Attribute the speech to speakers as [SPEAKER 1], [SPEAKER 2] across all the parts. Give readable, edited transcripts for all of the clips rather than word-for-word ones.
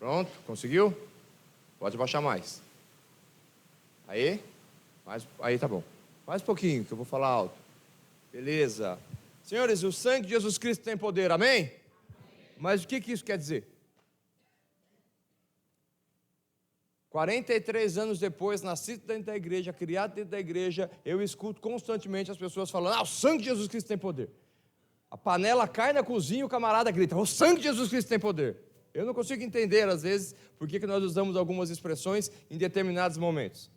[SPEAKER 1] Pronto, conseguiu? Pode baixar mais. Aí, aí tá bom. Mais um pouquinho, que eu vou falar alto. Beleza. Senhores, o sangue de Jesus Cristo tem poder, amém? Mas o que isso quer dizer? 43 anos depois, nascido dentro da igreja, criado dentro da igreja, eu escuto constantemente as pessoas falando: o sangue de Jesus Cristo tem poder. A panela cai na cozinha e o camarada grita: o sangue de Jesus Cristo tem poder. Eu não consigo entender, às vezes, por que nós usamos algumas expressões em determinados momentos.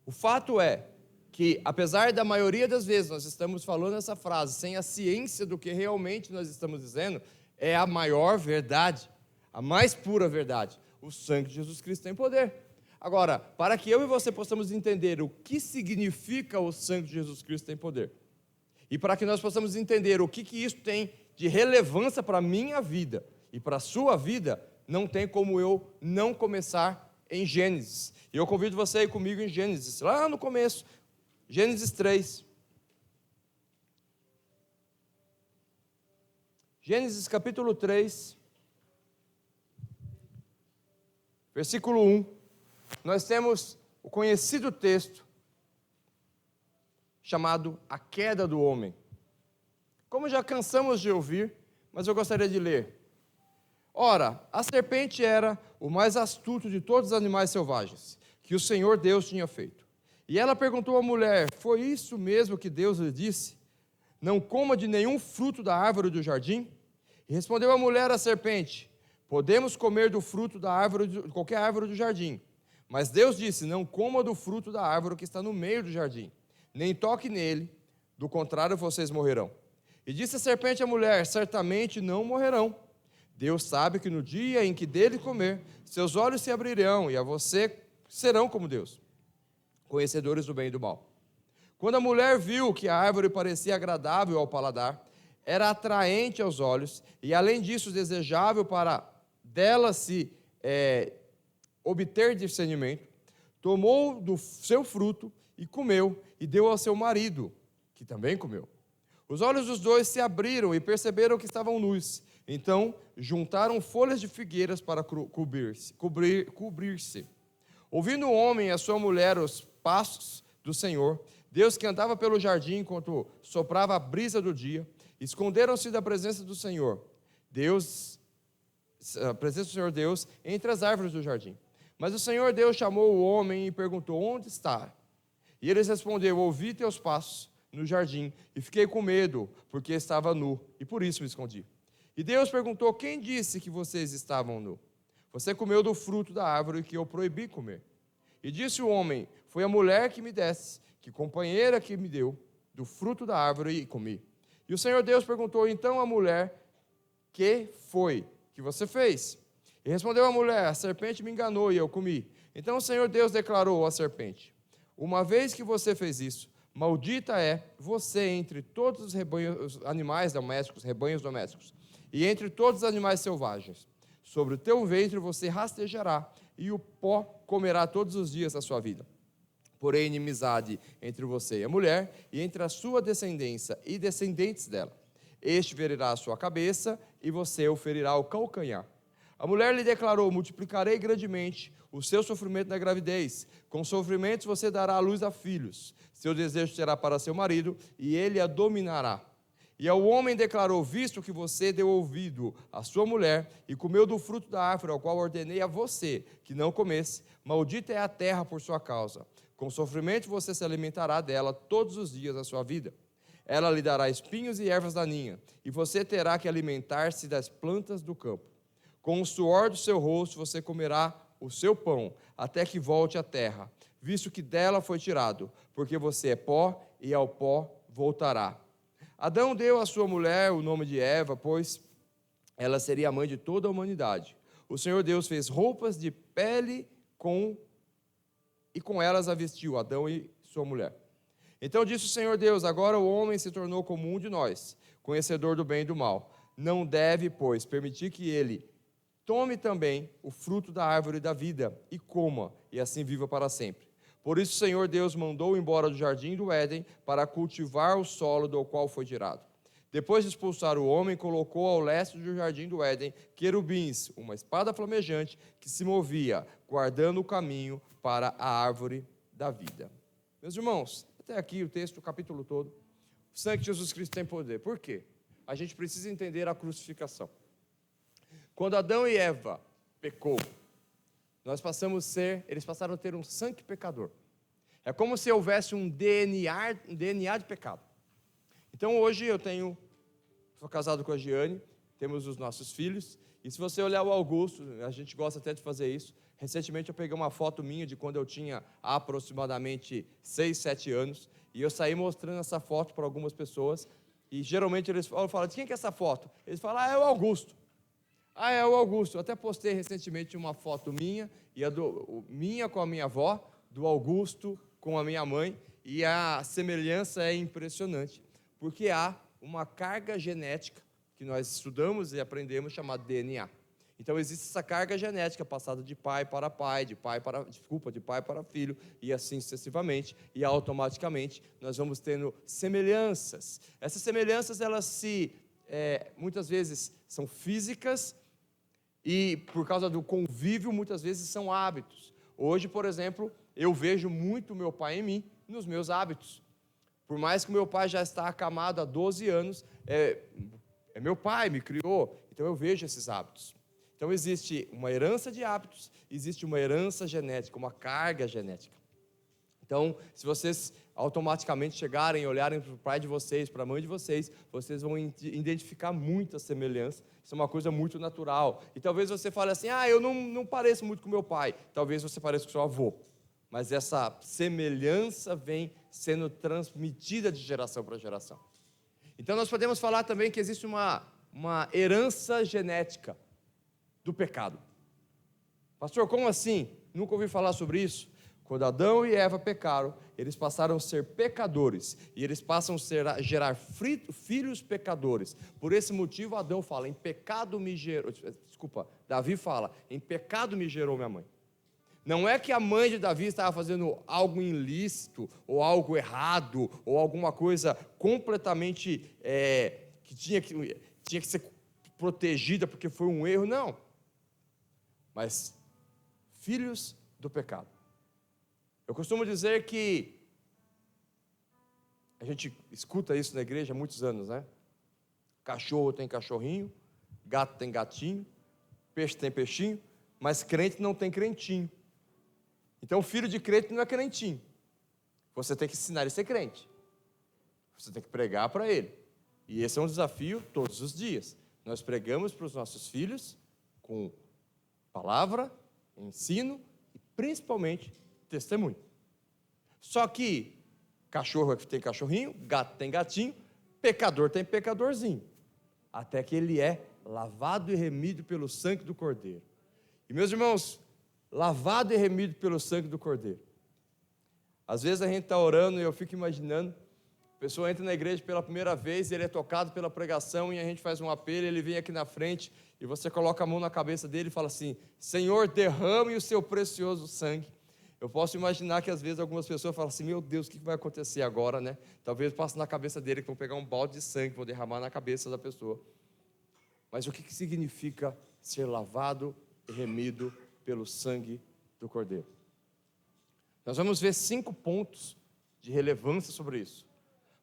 [SPEAKER 1] O fato é que, apesar da maioria das vezes nós estamos falando essa frase sem a ciência do que realmente nós estamos dizendo, é a maior verdade, a mais pura verdade. O sangue de Jesus Cristo tem poder. Agora, para que eu e você possamos entender o que significa o sangue de Jesus Cristo tem poder, e para que nós possamos entender o que isso tem de relevância para a minha vida e para a sua vida, não tem como eu não começar em Gênesis. E eu convido você a ir comigo em Gênesis, lá no começo, Gênesis 3. Gênesis capítulo 3, versículo 1. Nós temos o conhecido texto chamado A Queda do Homem. Como já cansamos de ouvir, mas eu gostaria de ler. Ora, a serpente era o mais astuto de todos os animais selvagens que o Senhor Deus tinha feito. E ela perguntou à mulher: foi isso mesmo que Deus lhe disse? Não coma de nenhum fruto da árvore do jardim? E respondeu a mulher à serpente: podemos comer do fruto da árvore, de qualquer árvore do jardim. Mas Deus disse: não coma do fruto da árvore que está no meio do jardim, nem toque nele, do contrário vocês morrerão. E disse a serpente à mulher: certamente não morrerão. Deus sabe que no dia em que dele comer, seus olhos se abrirão, e a você serão como Deus, conhecedores do bem e do mal. Quando a mulher viu que a árvore parecia agradável ao paladar, era atraente aos olhos, e além disso desejável para dela se obter discernimento, tomou do seu fruto e comeu, e deu ao seu marido, que também comeu. Os olhos dos dois se abriram e perceberam que estavam nus. Então juntaram folhas de figueiras para cobrir-se. Ouvindo o homem e a sua mulher os passos do Senhor, Deus que andava pelo jardim enquanto soprava a brisa do dia, esconderam-se da presença do Senhor Deus entre as árvores do jardim. Mas o Senhor Deus chamou o homem e perguntou: onde está? E ele respondeu: ouvi teus passos no jardim e fiquei com medo, porque estava nu, e por isso me escondi. E Deus perguntou: quem disse que vocês estavam nu? Você comeu do fruto da árvore que eu proibi comer. E disse o homem: foi a mulher que me desse, que companheira que me deu, do fruto da árvore e comi. E o Senhor Deus perguntou então à mulher: que foi que você fez? E respondeu a mulher: a serpente me enganou e eu comi. Então o Senhor Deus declarou à serpente: uma vez que você fez isso, maldita é você entre todos os animais domésticos, rebanhos domésticos, e entre todos os animais selvagens. Sobre o teu ventre você rastejará, e o pó comerá todos os dias da sua vida. Porém, inimizade entre você e a mulher, e entre a sua descendência e descendentes dela. Este ferirá a sua cabeça, e você o ferirá o calcanhar. A mulher lhe declarou: multiplicarei grandemente o seu sofrimento na gravidez. Com sofrimentos você dará à luz a filhos. Seu desejo será para seu marido, e ele a dominará. E ao homem declarou: visto que você deu ouvido à sua mulher, e comeu do fruto da árvore, ao qual ordenei a você que não comesse, maldita é a terra por sua causa. Com sofrimento você se alimentará dela todos os dias da sua vida. Ela lhe dará espinhos e ervas daninhas, e você terá que alimentar-se das plantas do campo. Com o suor do seu rosto você comerá o seu pão, até que volte à terra, visto que dela foi tirado, porque você é pó, e ao pó voltará. Adão deu à sua mulher o nome de Eva, pois ela seria a mãe de toda a humanidade. O Senhor Deus fez roupas de pele e com elas a vestiu, Adão e sua mulher. Então disse o Senhor Deus: agora o homem se tornou como um de nós, conhecedor do bem e do mal. Não deve, pois, permitir que ele tome também o fruto da árvore da vida e coma, e assim viva para sempre. Por isso o Senhor Deus mandou embora do jardim do Éden para cultivar o solo do qual foi tirado. Depois de expulsar o homem, colocou ao leste do jardim do Éden querubins, uma espada flamejante que se movia, guardando o caminho para a árvore da vida. Meus irmãos, até aqui o texto, o capítulo todo, o sangue de Jesus Cristo tem poder. Por quê? A gente precisa entender a crucificação. Quando Adão e Eva pecou, eles passaram a ter um sangue pecador. É como se houvesse um DNA de pecado. Então hoje sou casado com a Giane, temos os nossos filhos, e se você olhar o Augusto, a gente gosta até de fazer isso. Recentemente eu peguei uma foto minha de quando eu tinha aproximadamente 6, 7 anos, e eu saí mostrando essa foto para algumas pessoas, e geralmente eles falam, de quem que é essa foto? Eles falam, é o Augusto. É o Augusto. Eu até postei recentemente uma foto minha, minha com a minha avó, do Augusto com a minha mãe, e a semelhança é impressionante, porque há uma carga genética que nós estudamos e aprendemos chamada DNA. Então existe essa carga genética passada de pai para pai, de pai para filho, e assim sucessivamente, e automaticamente nós vamos tendo semelhanças. Essas semelhanças, muitas vezes são físicas, e por causa do convívio, muitas vezes são hábitos. Hoje, por exemplo, eu vejo muito meu pai em mim, nos meus hábitos. Por mais que o meu pai já está acamado há 12 anos, é meu pai, me criou, então eu vejo esses hábitos. Então existe uma herança de hábitos, existe uma herança genética, uma carga genética. Então, se vocês automaticamente chegarem e olharem para o pai de vocês, para a mãe de vocês vão identificar muita semelhança. Isso é uma coisa muito natural. E talvez você fale assim, eu não pareço muito com meu pai. Talvez você pareça com seu avô. Mas essa semelhança vem sendo transmitida de geração para geração. Então nós podemos falar também que existe uma herança genética do pecado. Pastor, como assim? Nunca ouvi falar sobre isso? Quando Adão e Eva pecaram, eles passaram a ser pecadores, e eles passam a gerar filhos pecadores. Por esse motivo, Adão fala, Davi fala, em pecado me gerou minha mãe. Não é que a mãe de Davi estava fazendo algo ilícito, ou algo errado, ou alguma coisa completamente que tinha que ser protegida porque foi um erro, não. Mas filhos do pecado. Eu costumo dizer que a gente escuta isso na igreja há muitos anos, né? Cachorro tem cachorrinho, gato tem gatinho, peixe tem peixinho, mas crente não tem crentinho. Então, filho de crente não é crentinho. Você tem que ensinar ele a ser crente. Você tem que pregar para ele. E esse é um desafio todos os dias. Nós pregamos para os nossos filhos com palavra, ensino e principalmente testemunho. Só que cachorro tem cachorrinho, gato tem gatinho, pecador tem pecadorzinho. Até que ele é lavado e remido pelo sangue do Cordeiro. E meus irmãos, lavado e remido pelo sangue do Cordeiro. Às vezes a gente está orando e eu fico imaginando, a pessoa entra na igreja pela primeira vez, ele é tocado pela pregação e a gente faz um apelo, ele vem aqui na frente e você coloca a mão na cabeça dele e fala assim, Senhor, derrame o seu precioso sangue. Eu posso imaginar que às vezes algumas pessoas falam assim, meu Deus, o que vai acontecer agora, né? Talvez passe na cabeça dele que vão pegar um balde de sangue, vão derramar na cabeça da pessoa. Mas o que significa ser lavado e remido pelo sangue do Cordeiro? Nós vamos ver 5 pontos de relevância sobre isso.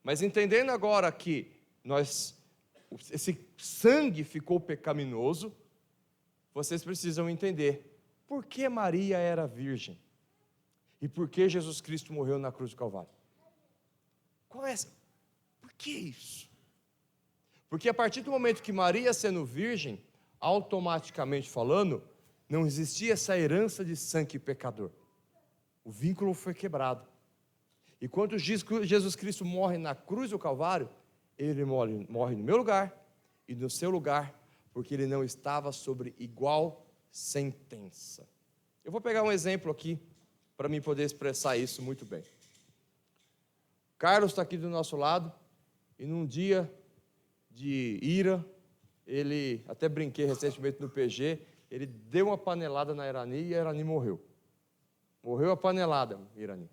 [SPEAKER 1] Mas entendendo agora que esse sangue ficou pecaminoso, vocês precisam entender por que Maria era virgem e por que Jesus Cristo morreu na cruz do Calvário. Por que isso? Porque a partir do momento que Maria sendo virgem, automaticamente falando, não existia essa herança de sangue pecador. O vínculo foi quebrado. E quando Jesus Cristo morre na cruz do Calvário, ele morre no meu lugar e no seu lugar, porque ele não estava sobre igual sentença. Eu vou pegar um exemplo aqui, para mim poder expressar isso muito bem. Carlos está aqui do nosso lado, e num dia de ira, ele, até brinquei recentemente no PG, ele deu uma panelada na Irani e a Irani morreu. Morreu a panelada, Irani.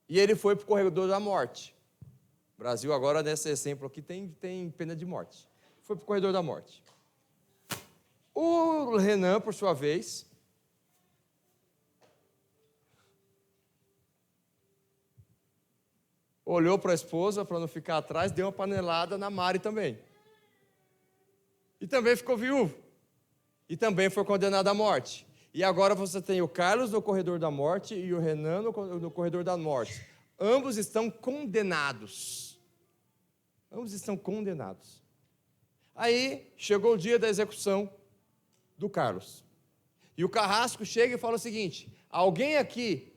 [SPEAKER 1] E ele foi para o corredor da morte. Brasil agora, nesse exemplo aqui, tem pena de morte. Foi para o corredor da morte. O Renan, por sua vez, olhou para a esposa, para não ficar atrás, deu uma panelada na Mari também. E também ficou viúvo. E também foi condenado à morte. E agora você tem o Carlos no corredor da morte e o Renan no corredor da morte. Ambos estão condenados. Ambos estão condenados. Aí chegou o dia da execução do Carlos. E o carrasco chega e fala o seguinte: alguém aqui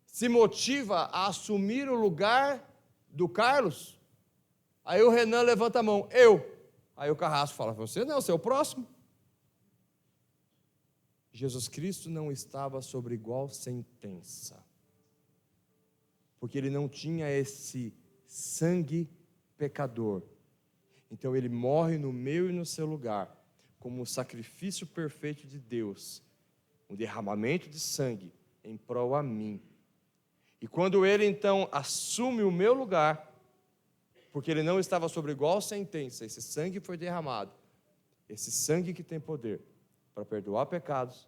[SPEAKER 1] se motiva a assumir o lugar do Carlos? Aí o Renan levanta a mão: eu. Aí o carrasco fala: você não, você é o próximo. Jesus Cristo não estava sobre igual sentença, porque ele não tinha esse sangue pecador. Então ele morre no meu e no seu lugar, como um sacrifício perfeito de Deus, um derramamento de sangue em prol a mim. E quando ele então assume o meu lugar, porque ele não estava sobre igual sentença, esse sangue foi derramado, esse sangue que tem poder para perdoar pecados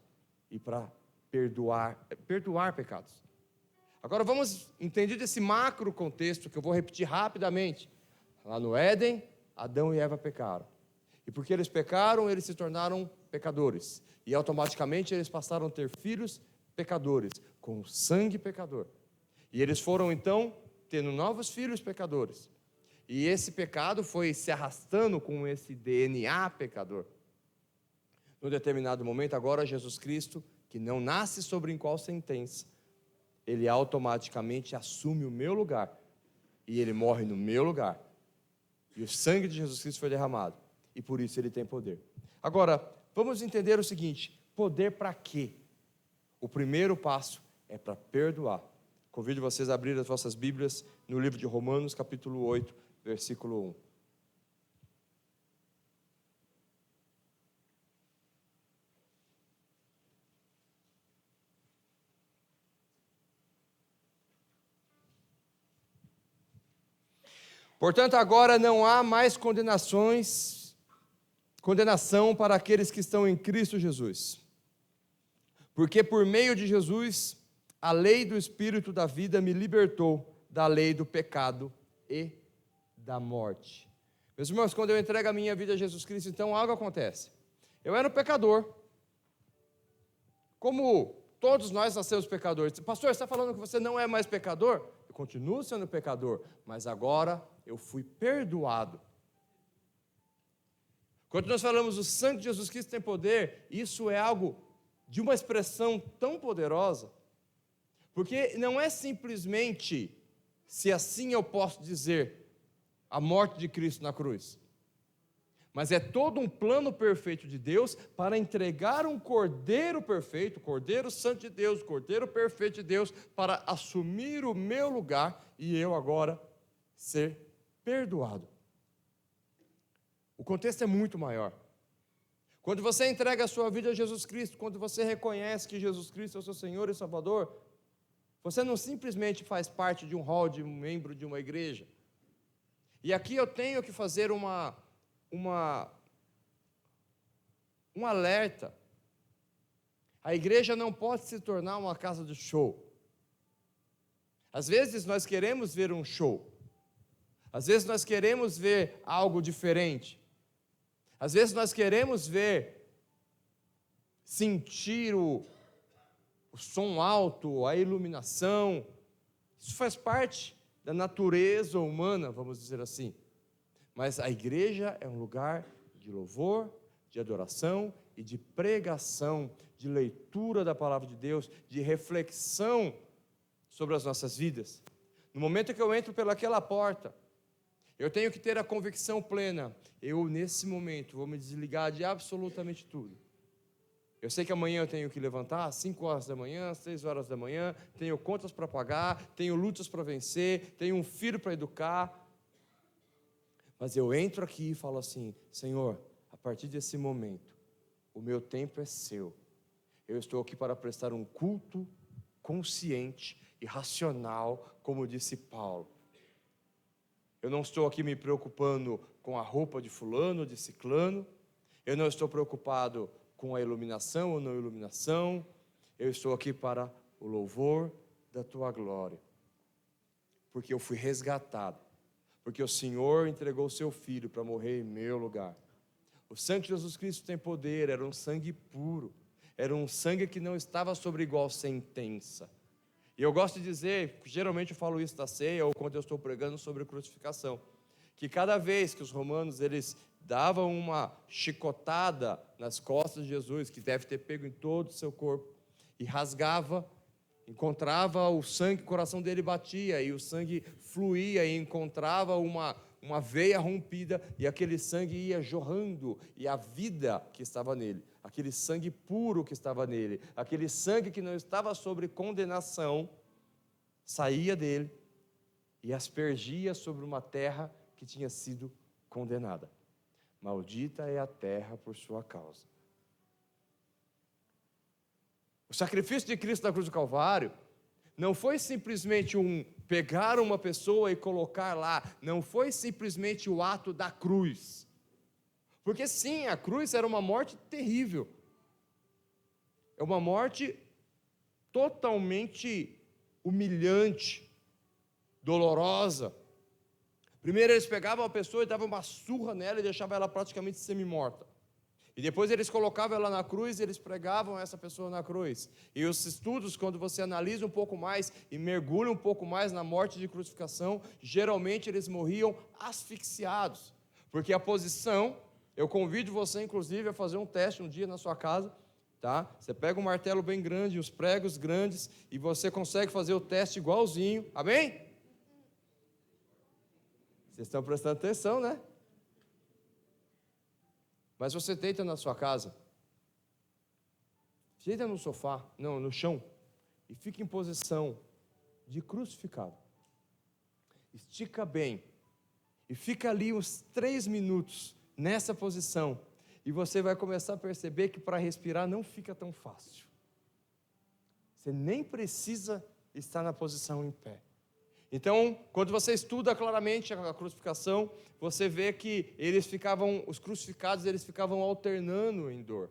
[SPEAKER 1] e para perdoar pecados. Agora vamos entender desse macro contexto que eu vou repetir rapidamente. Lá no Éden, Adão e Eva pecaram. E porque eles pecaram, eles se tornaram pecadores. E automaticamente eles passaram a ter filhos pecadores, com sangue pecador. E eles foram então tendo novos filhos pecadores. E esse pecado foi se arrastando com esse DNA pecador. Num determinado momento, agora Jesus Cristo, que não nasce sobre qual sentença, ele automaticamente assume o meu lugar. E ele morre no meu lugar. E o sangue de Jesus Cristo foi derramado. E por isso ele tem poder. Agora, vamos entender o seguinte: poder para quê? O primeiro passo é para perdoar. Convido vocês a abrir as vossas Bíblias no livro de Romanos, capítulo 8, versículo 1. Portanto, agora não há mais condenação para aqueles que estão em Cristo Jesus. Porque por meio de Jesus, a lei do Espírito da vida me libertou da lei do pecado e da morte. Meus irmãos, quando eu entrego a minha vida a Jesus Cristo, então algo acontece. Eu era um pecador. Como todos nós nascemos pecadores. Pastor, você está falando que você não é mais pecador? Eu continuo sendo pecador, mas agora eu fui perdoado. Quando nós falamos o sangue de Jesus Cristo tem poder, isso é algo de uma expressão tão poderosa, porque não é simplesmente, se assim eu posso dizer, a morte de Cristo na cruz, mas é todo um plano perfeito de Deus para entregar um Cordeiro perfeito, Cordeiro Santo de Deus, Cordeiro perfeito de Deus, para assumir o meu lugar e eu agora ser perdoado. O contexto é muito maior. Quando você entrega a sua vida a Jesus Cristo, quando você reconhece que Jesus Cristo é o seu Senhor e Salvador, você não simplesmente faz parte de um hall, de um membro de uma igreja. E aqui eu tenho que fazer um alerta. A igreja não pode se tornar uma casa de show. Às vezes nós queremos ver um show. Às vezes nós queremos ver algo diferente. Às vezes nós queremos sentir o som alto, a iluminação. Isso faz parte da natureza humana, vamos dizer assim. Mas a igreja é um lugar de louvor, de adoração e de pregação, de leitura da palavra de Deus, de reflexão sobre as nossas vidas. No momento que eu entro pelaquela porta, eu tenho que ter a convicção plena. Eu, nesse momento, vou me desligar de absolutamente tudo. Eu sei que amanhã eu tenho que levantar às 5 horas da manhã, às 6 horas da manhã, tenho contas para pagar, tenho lutas para vencer, tenho um filho para educar. Mas eu entro aqui e falo assim: Senhor, a partir desse momento, o meu tempo é seu. Eu estou aqui para prestar um culto consciente e racional, como disse Paulo. Eu não estou aqui me preocupando com a roupa de fulano, de ciclano. Eu não estou preocupado com a iluminação ou não iluminação. Eu estou aqui para o louvor da tua glória. Porque eu fui resgatado. Porque o Senhor entregou o seu Filho para morrer em meu lugar. O sangue de Jesus Cristo tem poder, era um sangue puro. Era um sangue que não estava sobre igual sentença. E eu gosto de dizer, geralmente eu falo isso da ceia ou quando eu estou pregando sobre a crucificação, que cada vez que os romanos eles davam uma chicotada nas costas de Jesus, que deve ter pego em todo o seu corpo, e rasgava, encontrava o sangue, o coração dele batia, e o sangue fluía, e encontrava uma veia rompida, e aquele sangue ia jorrando, e a vida que estava nele, aquele sangue puro que estava nele, aquele sangue que não estava sobre condenação, saía dele e aspergia sobre uma terra que tinha sido condenada. Maldita é a terra por sua causa. O sacrifício de Cristo na cruz do Calvário não foi simplesmente pegar uma pessoa e colocar lá, não foi simplesmente o ato da cruz. Porque sim, a cruz era uma morte terrível. É uma morte totalmente humilhante, dolorosa. Primeiro eles pegavam a pessoa e davam uma surra nela e deixavam ela praticamente semi-morta. E depois eles colocavam ela na cruz e eles pregavam essa pessoa na cruz. E os estudos, quando você analisa um pouco mais e mergulha um pouco mais na morte de crucificação, geralmente eles morriam asfixiados. Porque a posição, eu convido você inclusive a fazer um teste um dia na sua casa, tá? Você pega um martelo bem grande, os pregos grandes, e você consegue fazer o teste igualzinho, amém? Vocês estão prestando atenção, né? Mas você deita na sua casa, deita no sofá, não, no chão, e fica em posição de crucificado. Estica bem, e fica ali uns 3 minutos, nessa posição, e você vai começar a perceber que para respirar não fica tão fácil. Você nem precisa estar na posição em pé. Então, quando você estuda claramente a crucificação, você vê que os crucificados, eles ficavam alternando em dor.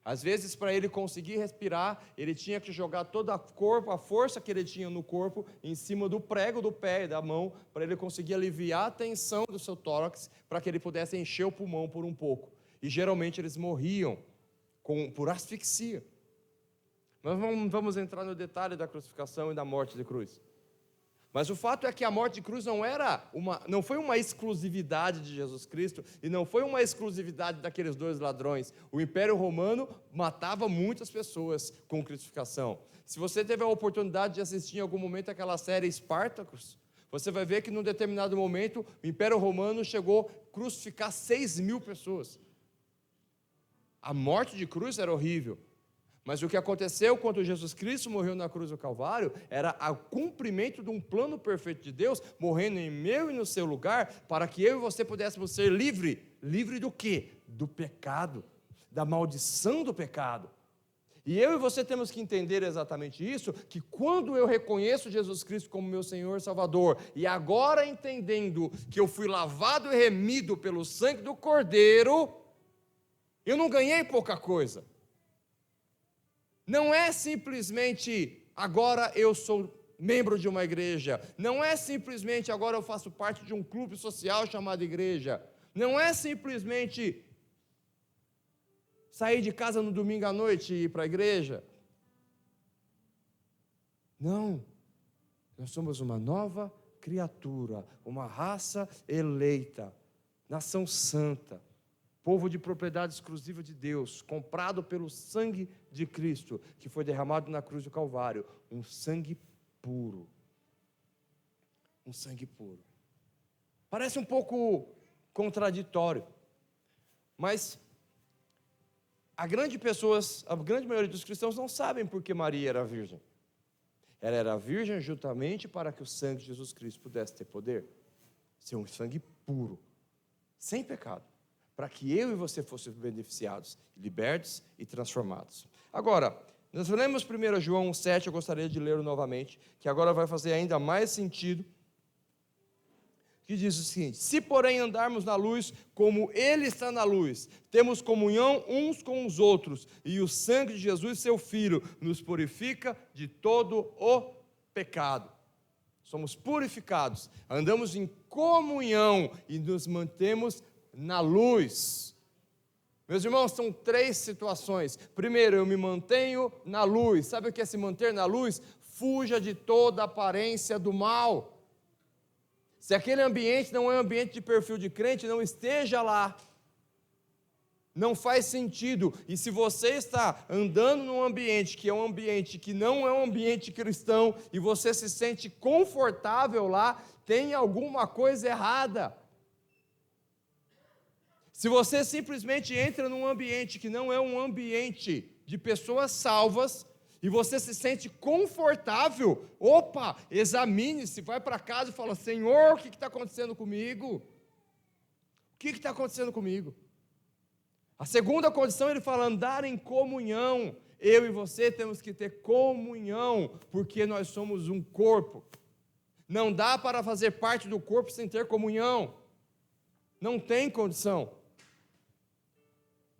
[SPEAKER 1] Às vezes, para ele conseguir respirar, ele tinha que jogar toda a força que ele tinha no corpo, em cima do prego do pé e da mão, para ele conseguir aliviar a tensão do seu tórax, para que ele pudesse encher o pulmão por um pouco. E geralmente eles morriam por asfixia. Mas vamos entrar no detalhe da crucificação e da morte de cruz. Mas o fato é que a morte de cruz não foi uma exclusividade de Jesus Cristo e não foi uma exclusividade daqueles 2 ladrões. O Império Romano matava muitas pessoas com crucificação. Se você teve a oportunidade de assistir em algum momento aquela série Espartacus, você vai ver que num determinado momento o Império Romano chegou a crucificar 6.000 pessoas. A morte de cruz era horrível. Mas o que aconteceu quando Jesus Cristo morreu na cruz do Calvário era o cumprimento de um plano perfeito de Deus, morrendo em meu e no seu lugar, para que eu e você pudéssemos ser livre. Livre do quê? Do pecado, da maldição do pecado. E eu e você temos que entender exatamente isso, que quando eu reconheço Jesus Cristo como meu Senhor e Salvador, e agora entendendo que eu fui lavado e remido pelo sangue do Cordeiro, eu não ganhei pouca coisa. Não é simplesmente, agora eu sou membro de uma igreja. Não é simplesmente, agora eu faço parte de um clube social chamado igreja. Não é simplesmente sair de casa no domingo à noite e ir para a igreja. Não. Nós somos uma nova criatura, uma raça eleita, nação santa. Povo de propriedade exclusiva de Deus, comprado pelo sangue de Cristo, que foi derramado na cruz do Calvário, um sangue puro. Um sangue puro. Parece um pouco contraditório, mas a grande maioria dos cristãos não sabem por que Maria era virgem. Ela era virgem justamente para que o sangue de Jesus Cristo pudesse ter poder, ser um sangue puro, sem pecado, para que eu e você fossem beneficiados, libertos e transformados. Agora, nós lemos 1 João 7, eu gostaria de ler novamente, que agora vai fazer ainda mais sentido, que diz o seguinte: se porém andarmos na luz, como Ele está na luz, temos comunhão uns com os outros, e o sangue de Jesus, seu Filho, nos purifica de todo o pecado. Somos purificados, andamos em comunhão e nos mantemos na luz. Meus irmãos, são 3 situações. Primeiro, eu me mantenho na luz. Sabe o que é se manter na luz? Fuja de toda aparência do mal. Se aquele ambiente não é um ambiente de perfil de crente, não esteja lá. Não faz sentido. E se você está andando num ambiente que é um ambiente que não é um ambiente cristão, e você se sente confortável lá, tem alguma coisa errada. Se você simplesmente entra num ambiente que não é um ambiente de pessoas salvas, e você se sente confortável, opa, examine-se, vai para casa e fala: Senhor, o que está acontecendo comigo? O que está acontecendo comigo? A segunda condição, ele fala, andar em comunhão. Eu e você temos que ter comunhão, porque nós somos um corpo. Não dá para fazer parte do corpo sem ter comunhão. Não tem condição.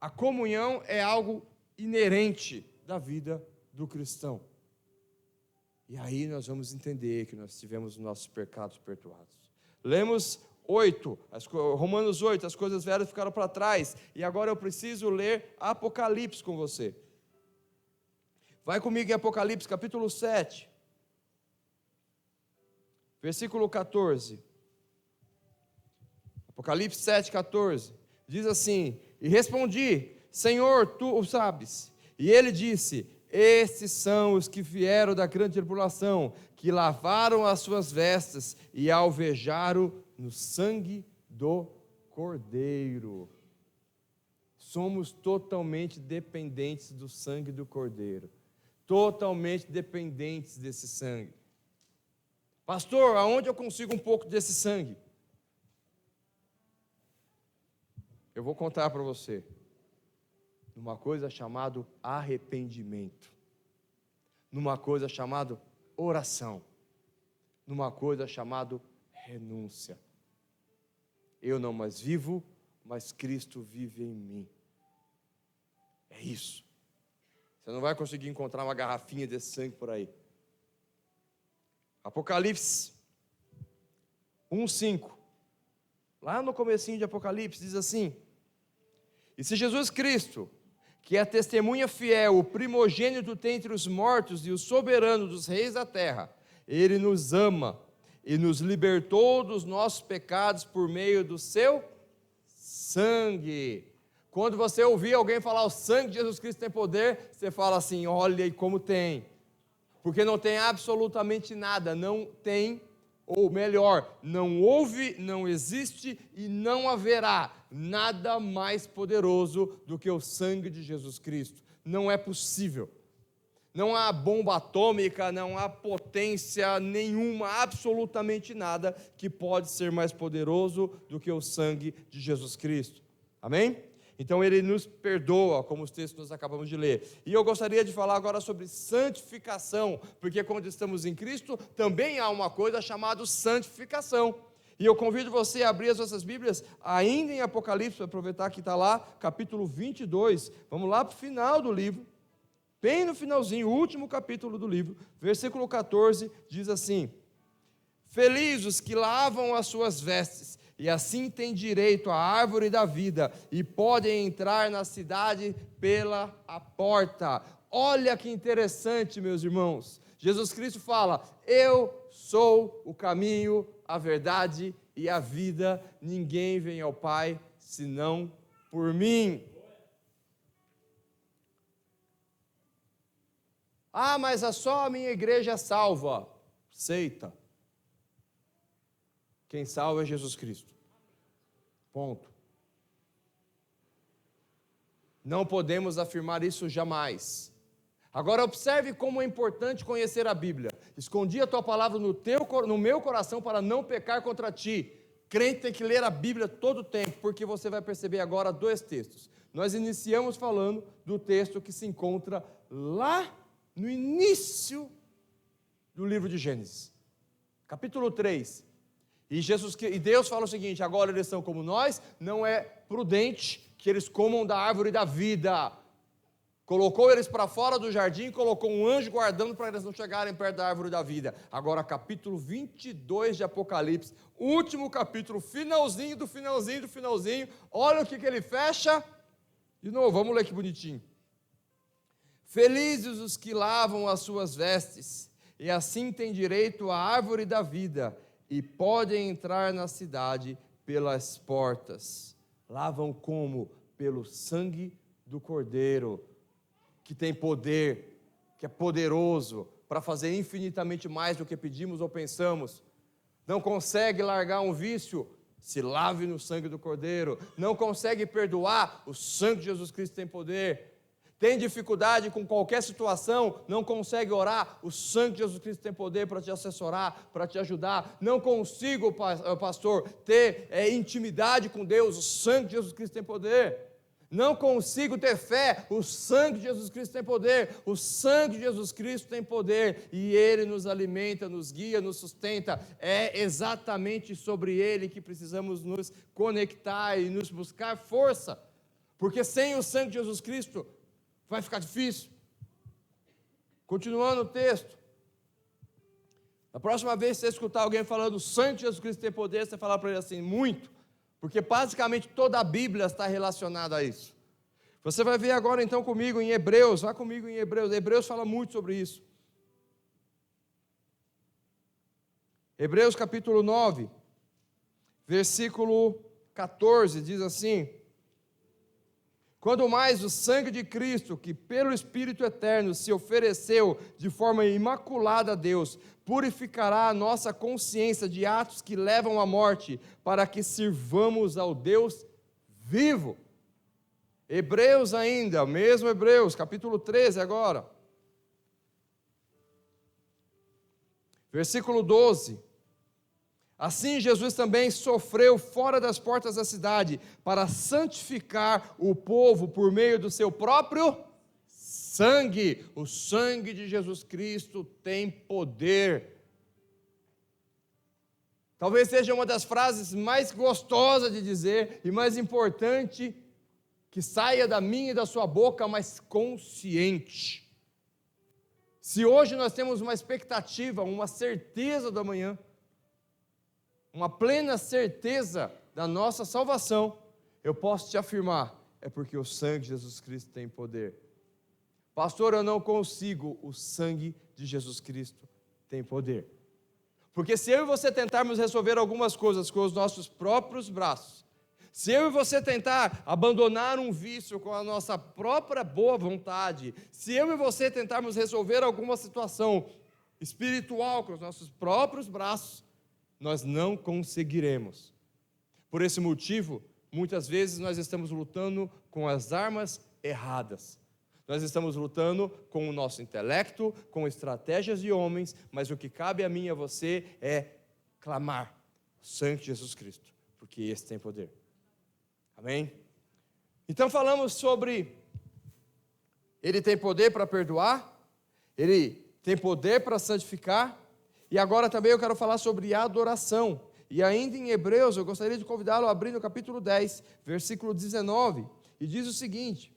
[SPEAKER 1] A comunhão é algo inerente da vida do cristão. E aí nós vamos entender que nós tivemos os nossos pecados perdoados. Lemos 8, Romanos 8, as coisas velhas ficaram para trás, e agora eu preciso ler Apocalipse com você. Vai comigo em Apocalipse, capítulo 7, versículo 14. Apocalipse 7, 14, diz assim: e respondi, Senhor, tu o sabes. E ele disse: estes são os que vieram da grande tribulação, que lavaram as suas vestes e alvejaram no sangue do Cordeiro. Somos totalmente dependentes do sangue do Cordeiro. Totalmente dependentes desse sangue. Pastor, aonde eu consigo um pouco desse sangue? Eu vou contar para você. Numa coisa chamada arrependimento. Numa coisa chamada oração. Numa coisa chamada renúncia. Eu não mais vivo, mas Cristo vive em mim. É isso. Você não vai conseguir encontrar uma garrafinha desse sangue por aí. Apocalipse 1:5. Lá no comecinho de Apocalipse diz assim: e se Jesus Cristo, que é a testemunha fiel, o primogênito dentre os mortos e o soberano dos reis da terra, Ele nos ama e nos libertou dos nossos pecados por meio do seu sangue. Quando você ouvir alguém falar o sangue de Jesus Cristo tem poder, você fala assim: olha aí como tem. Porque não tem absolutamente nada, não tem, ou melhor, não houve, não existe e não haverá nada mais poderoso do que o sangue de Jesus Cristo. Não é possível. Não há bomba atômica, não há potência nenhuma, absolutamente nada que pode ser mais poderoso do que o sangue de Jesus Cristo. Amém? Então Ele nos perdoa, como os textos nós acabamos de ler. E eu gostaria de falar agora sobre santificação, porque quando estamos em Cristo, também há uma coisa chamada santificação. E eu convido você a abrir as nossas Bíblias, ainda em Apocalipse, para aproveitar que está lá, capítulo 22. Vamos lá para o final do livro. Bem no finalzinho, o último capítulo do livro, versículo 14, diz assim: felizes os que lavam as suas vestes, e assim têm direito à árvore da vida, e podem entrar na cidade pela a porta. Olha que interessante, meus irmãos. Jesus Cristo fala: eu sou o caminho, a verdade e a vida. Ninguém vem ao Pai, senão por mim. Ah, mas só a minha igreja salva. Seita. Quem salva é Jesus Cristo. Ponto. Não podemos afirmar isso jamais. Agora observe como é importante conhecer a Bíblia. Escondi a tua palavra no meu coração para não pecar contra ti. Crente tem que ler a Bíblia todo o tempo, porque você vai perceber agora 2 textos. Nós iniciamos falando do texto que se encontra lá no início do livro de Gênesis, capítulo 3. E Deus fala o seguinte: agora eles são como nós, não é prudente que eles comam da árvore da vida. Colocou eles para fora do jardim, colocou um anjo guardando para eles não chegarem perto da árvore da vida. Agora, capítulo 22 de Apocalipse, último capítulo, finalzinho do finalzinho do finalzinho, olha o que ele fecha. De novo, vamos ler que bonitinho. Felizes os que lavam as suas vestes, e assim têm direito à árvore da vida, e podem entrar na cidade pelas portas. Lavam como? Pelo sangue do Cordeiro, que tem poder, que é poderoso para fazer infinitamente mais do que pedimos ou pensamos. Não consegue largar um vício? Se lave no sangue do Cordeiro. Não consegue perdoar? O sangue de Jesus Cristo tem poder. Tem dificuldade com qualquer situação? Não consegue orar? O sangue de Jesus Cristo tem poder para te assessorar, para te ajudar. Não consigo, pastor, ter intimidade com Deus? O sangue de Jesus Cristo tem poder. Não consigo ter fé? O sangue de Jesus Cristo tem poder. O sangue de Jesus Cristo tem poder, e Ele nos alimenta, nos guia, nos sustenta. É exatamente sobre Ele que precisamos nos conectar e nos buscar força, porque sem o sangue de Jesus Cristo vai ficar difícil. Continuando o texto, na próxima vez que você escutar alguém falando o sangue de Jesus Cristo tem poder, você falar para ele assim: muito, porque basicamente toda a Bíblia está relacionada a isso. Você vai ver agora então comigo em Hebreus, vá comigo em Hebreus. Hebreus fala muito sobre isso. Hebreus capítulo 9, versículo 14, diz assim: quando mais o sangue de Cristo, que pelo Espírito Eterno se ofereceu de forma imaculada a Deus, purificará a nossa consciência de atos que levam à morte, para que sirvamos ao Deus vivo. Hebreus ainda, mesmo Hebreus, capítulo 13 agora. Versículo 12. Assim Jesus também sofreu fora das portas da cidade, para santificar o povo por meio do seu próprio sangue. O sangue de Jesus Cristo tem poder. Talvez seja uma das frases mais gostosas de dizer e mais importante que saia da minha e da sua boca, mas consciente. Se hoje nós temos uma expectativa, uma certeza do amanhã, uma plena certeza da nossa salvação, eu posso te afirmar, é porque o sangue de Jesus Cristo tem poder. Pastor, eu não consigo, o sangue de Jesus Cristo tem poder. Porque se eu e você tentarmos resolver algumas coisas com os nossos próprios braços, se eu e você tentar abandonar um vício com a nossa própria boa vontade, se eu e você tentarmos resolver alguma situação espiritual com os nossos próprios braços, nós não conseguiremos. Por esse motivo, muitas vezes nós estamos lutando com as armas erradas. Nós estamos lutando com o nosso intelecto, com estratégias de homens, mas o que cabe a mim e a você é clamar o sangue de Jesus Cristo, porque esse tem poder. Amém? Então falamos sobre Ele tem poder para perdoar, Ele tem poder para santificar, e agora também eu quero falar sobre adoração. E ainda em Hebreus, eu gostaria de convidá-lo a abrir no capítulo 10, versículo 19, e diz o seguinte: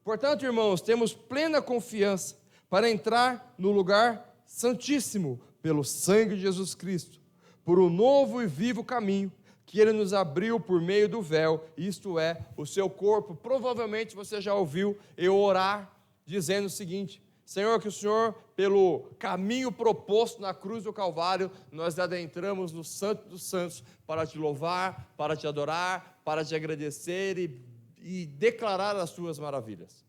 [SPEAKER 1] portanto, irmãos, temos plena confiança para entrar no lugar santíssimo pelo sangue de Jesus Cristo, por um novo e vivo caminho que Ele nos abriu por meio do véu, isto é, o seu corpo. Provavelmente você já ouviu eu orar dizendo o seguinte: Senhor, que o Senhor, pelo caminho proposto na cruz do Calvário, nós adentramos no Santo dos Santos para te louvar, para te adorar, para te agradecer e declarar as tuas maravilhas.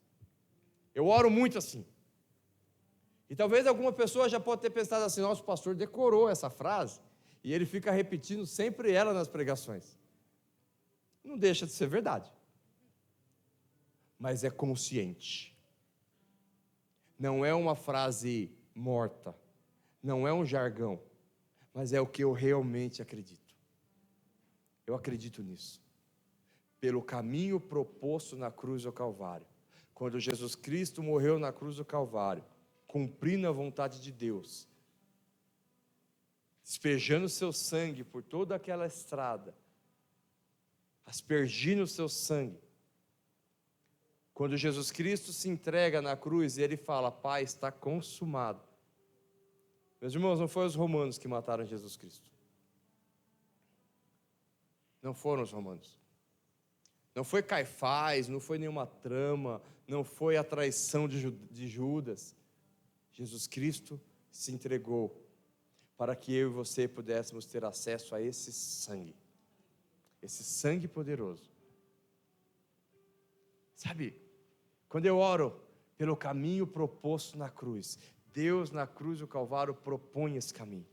[SPEAKER 1] Eu oro muito assim. E talvez alguma pessoa já pode ter pensado assim: nosso pastor decorou essa frase e ele fica repetindo sempre ela nas pregações. Não deixa de ser verdade, mas é consciente. Não é uma frase morta, não é um jargão, mas é o que eu realmente acredito. Eu acredito nisso. Pelo caminho proposto na cruz do Calvário, quando Jesus Cristo morreu na cruz do Calvário, cumprindo a vontade de Deus, despejando o seu sangue por toda aquela estrada, aspergindo o seu sangue. Quando Jesus Cristo se entrega na cruz, ele fala: Pai, está consumado. Meus irmãos, não foram os romanos que mataram Jesus Cristo. Não foram os romanos. Não foi Caifás, não foi nenhuma trama, não foi a traição de Judas. Jesus Cristo se entregou para que eu e você pudéssemos ter acesso a esse sangue poderoso. Sabe, quando eu oro pelo caminho proposto na cruz, Deus na cruz do Calvário propõe esse caminho.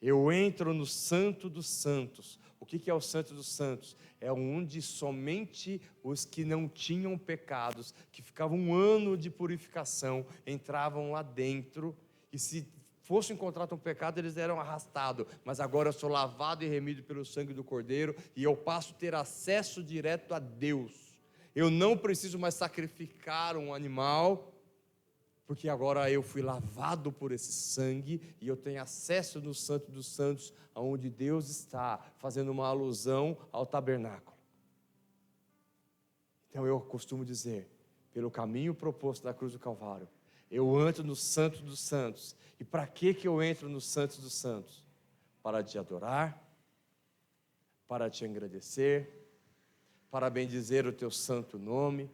[SPEAKER 1] Eu entro no Santo dos Santos. O que é o Santo dos Santos? É onde somente os que não tinham pecados, que ficavam um ano de purificação, entravam lá dentro, e se fosse encontrar um pecado, eles eram arrastados. Mas agora eu sou lavado e remido pelo sangue do Cordeiro, e eu passo a ter acesso direto a Deus. Eu não preciso mais sacrificar um animal, porque agora eu fui lavado por esse sangue, e eu tenho acesso no Santo dos Santos, onde Deus está, fazendo uma alusão ao tabernáculo. Então eu costumo dizer, pelo caminho proposto da cruz do Calvário, eu entro no Santo dos Santos. E para que eu entro no Santo dos Santos? Para te adorar, para te agradecer, para bendizer o teu santo nome,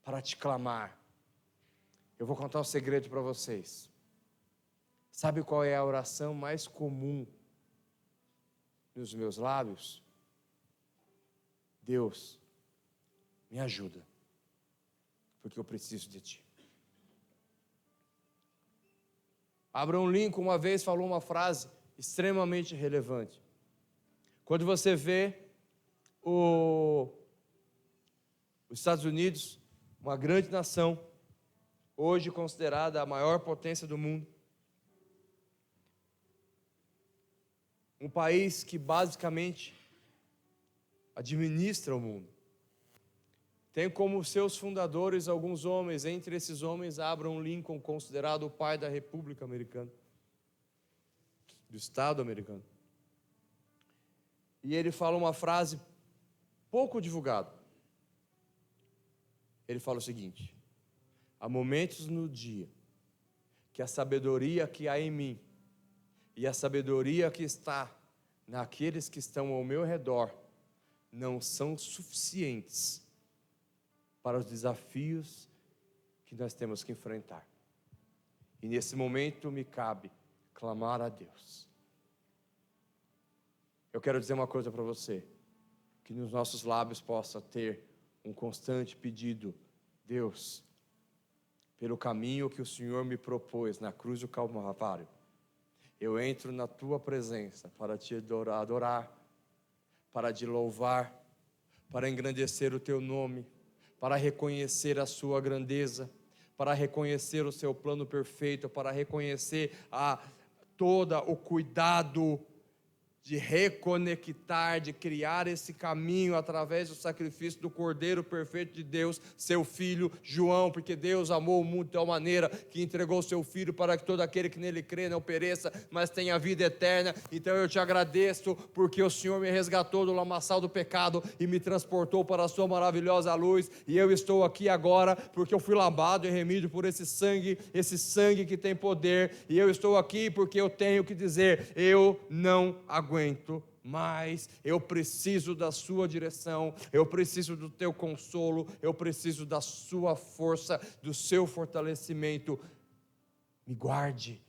[SPEAKER 1] para te clamar. Eu vou contar um segredo para vocês. Sabe qual é a oração mais comum nos meus lábios? Deus, me ajuda, porque eu preciso de Ti. Abraham Lincoln uma vez falou uma frase extremamente relevante. Quando você vê os Estados Unidos, uma grande nação, hoje considerada a maior potência do mundo, um país que basicamente administra o mundo, tem como seus fundadores alguns homens, entre esses homens Abraham Lincoln, considerado o pai da República Americana, do Estado americano. E ele fala uma frase pouco divulgada. Ele fala o seguinte: há momentos no dia que a sabedoria que há em mim e a sabedoria que está naqueles que estão ao meu redor não são suficientes para os desafios que nós temos que enfrentar. E nesse momento me cabe clamar a Deus. Eu quero dizer uma coisa para você, que nos nossos lábios possa ter um constante pedido: Deus, pelo caminho que o Senhor me propôs na cruz do Calvário, eu entro na Tua presença para Te adorar, para Te louvar, para engrandecer o Teu nome, para reconhecer a Sua grandeza, para reconhecer o Seu plano perfeito, para reconhecer todo o cuidado de reconectar, de criar esse caminho através do sacrifício do Cordeiro perfeito de Deus, seu Filho João, porque Deus amou o mundo de tal maneira que entregou o seu Filho para que todo aquele que nele crê não pereça, mas tenha vida eterna. Então eu te agradeço porque o Senhor me resgatou do lamaçal do pecado e me transportou para a sua maravilhosa luz, e eu estou aqui agora porque eu fui lavado e remido por esse sangue que tem poder, e eu estou aqui porque eu tenho que dizer: eu não aguento mais, eu preciso da sua direção, eu preciso do teu consolo, eu preciso da sua força, do seu fortalecimento. Me guarde,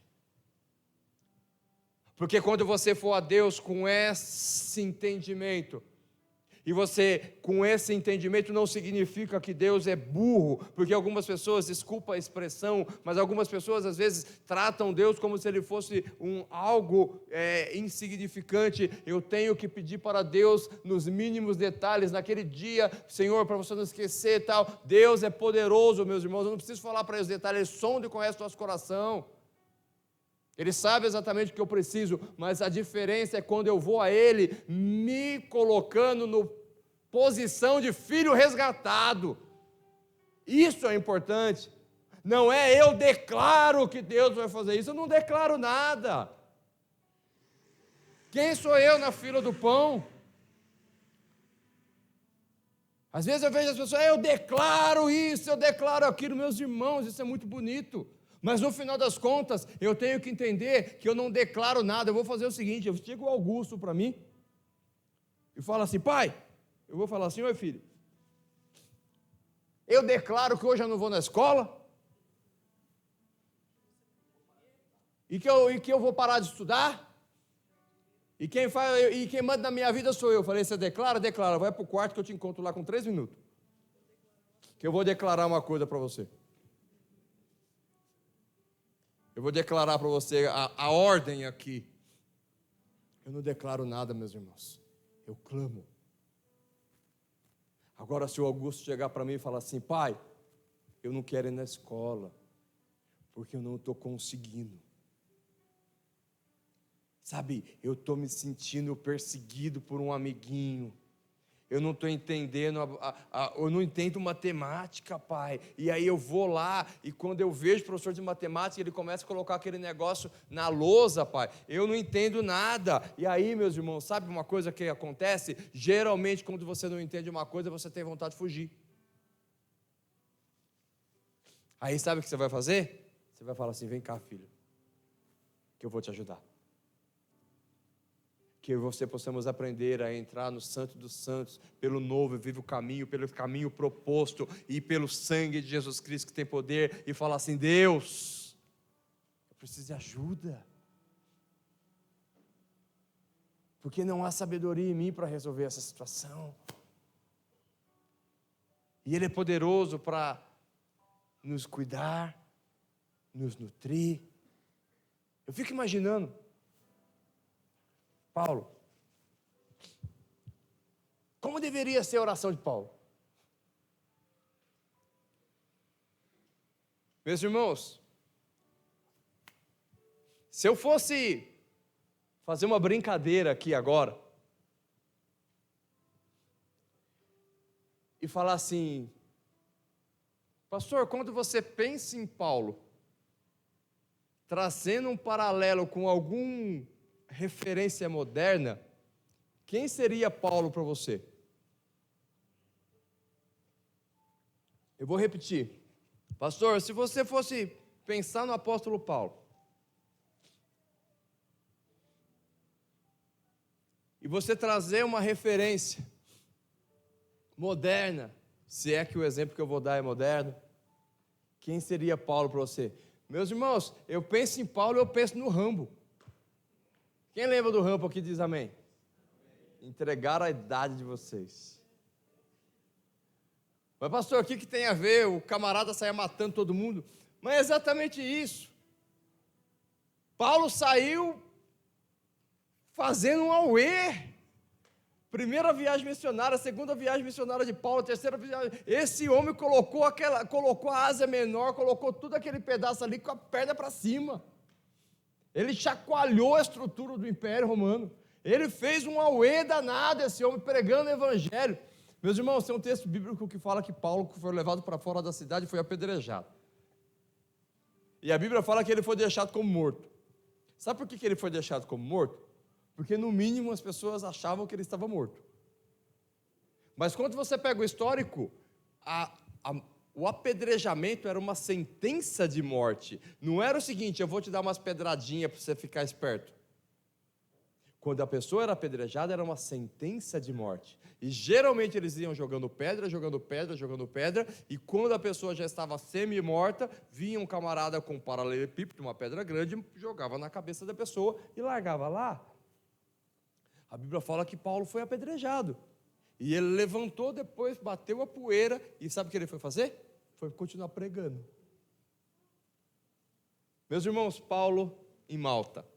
[SPEAKER 1] porque quando você for a Deus com esse entendimento, e você, com esse entendimento, não significa que Deus é burro, porque algumas pessoas, desculpa a expressão, mas algumas pessoas às vezes tratam Deus como se ele fosse algo insignificante. Eu tenho que pedir para Deus nos mínimos detalhes, naquele dia, Senhor, para você não esquecer e tal. Deus é poderoso, meus irmãos, eu não preciso falar para eles detalhes, Ele sonda e conhece o nosso coração. Ele sabe exatamente o que eu preciso, mas a diferença é quando eu vou a Ele me colocando na posição de filho resgatado. Isso é importante. Não é eu declaro que Deus vai fazer isso, eu não declaro nada. Quem sou eu na fila do pão? Às vezes eu vejo as pessoas, eu declaro isso, eu declaro aquilo, meus irmãos, isso é muito bonito. Mas no final das contas, eu tenho que entender que eu não declaro nada. Eu vou fazer o seguinte, eu chego o Augusto para mim e falo assim, pai, eu vou falar assim, oi filho, eu declaro que hoje eu não vou na escola e que eu vou parar de estudar. E quem manda na minha vida sou eu. Eu falei, você declara? Declara, vai para o quarto que eu te encontro lá com 3 minutos. Que eu vou declarar uma coisa para você. Eu vou declarar para você a ordem aqui. Eu não declaro nada, meus irmãos. Eu clamo. Agora, se o Augusto chegar para mim e falar assim, pai, eu não quero ir na escola, porque eu não estou conseguindo. Sabe, eu estou me sentindo perseguido por um amiguinho. Eu não estou entendendo, eu não entendo matemática, pai. E aí eu vou lá, e quando eu vejo o professor de matemática, ele começa a colocar aquele negócio na lousa, pai. Eu não entendo nada. E aí, meus irmãos, sabe uma coisa que acontece? Geralmente, quando você não entende uma coisa, você tem vontade de fugir. Aí sabe o que você vai fazer? Você vai falar assim, vem cá, filho, que eu vou te ajudar. Que você possamos aprender a entrar no Santo dos Santos, pelo novo e vivo caminho, pelo caminho proposto e pelo sangue de Jesus Cristo que tem poder, e falar assim, Deus, eu preciso de ajuda, porque não há sabedoria em mim para resolver essa situação, e Ele é poderoso para nos cuidar, nos nutrir. Eu fico imaginando, Paulo, como deveria ser a oração de Paulo? Meus irmãos, se eu fosse fazer uma brincadeira aqui agora, e falar assim, pastor, quando você pensa em Paulo, trazendo um paralelo com alguma referência moderna, quem seria Paulo para você? Eu vou repetir. Pastor, se você fosse pensar no apóstolo Paulo, e você trazer uma referência moderna, se é que o exemplo que eu vou dar é moderno, quem seria Paulo para você? Meus irmãos, eu penso em Paulo, eu penso no Rambo. Quem lembra do Rambo aqui diz amém? Entregaram a idade de vocês. Mas pastor, o que tem a ver? O camarada saia matando todo mundo? Mas é exatamente isso. Paulo saiu fazendo um auê. Primeira viagem missionária, segunda viagem missionária de Paulo, terceira viagem. Esse homem colocou a Ásia Menor, colocou tudo aquele pedaço ali com a perna para cima. Ele chacoalhou a estrutura do Império Romano. Ele fez um auê danado, esse homem, pregando o Evangelho. Meus irmãos, tem um texto bíblico que fala que Paulo foi levado para fora da cidade e foi apedrejado. E a Bíblia fala que ele foi deixado como morto. Sabe por que ele foi deixado como morto? Porque, no mínimo, as pessoas achavam que ele estava morto. Mas quando você pega o histórico, o apedrejamento era uma sentença de morte. Não era o seguinte, eu vou te dar umas pedradinhas para você ficar esperto. Quando a pessoa era apedrejada, era uma sentença de morte. E geralmente eles iam jogando pedra, e quando a pessoa já estava semi-morta, vinha um camarada com um paralelepípedo, uma pedra grande, jogava na cabeça da pessoa e largava lá. A Bíblia fala que Paulo foi apedrejado. E ele levantou depois, bateu a poeira, e sabe o que ele foi fazer? Foi continuar pregando. Meus irmãos, Paulo em Malta.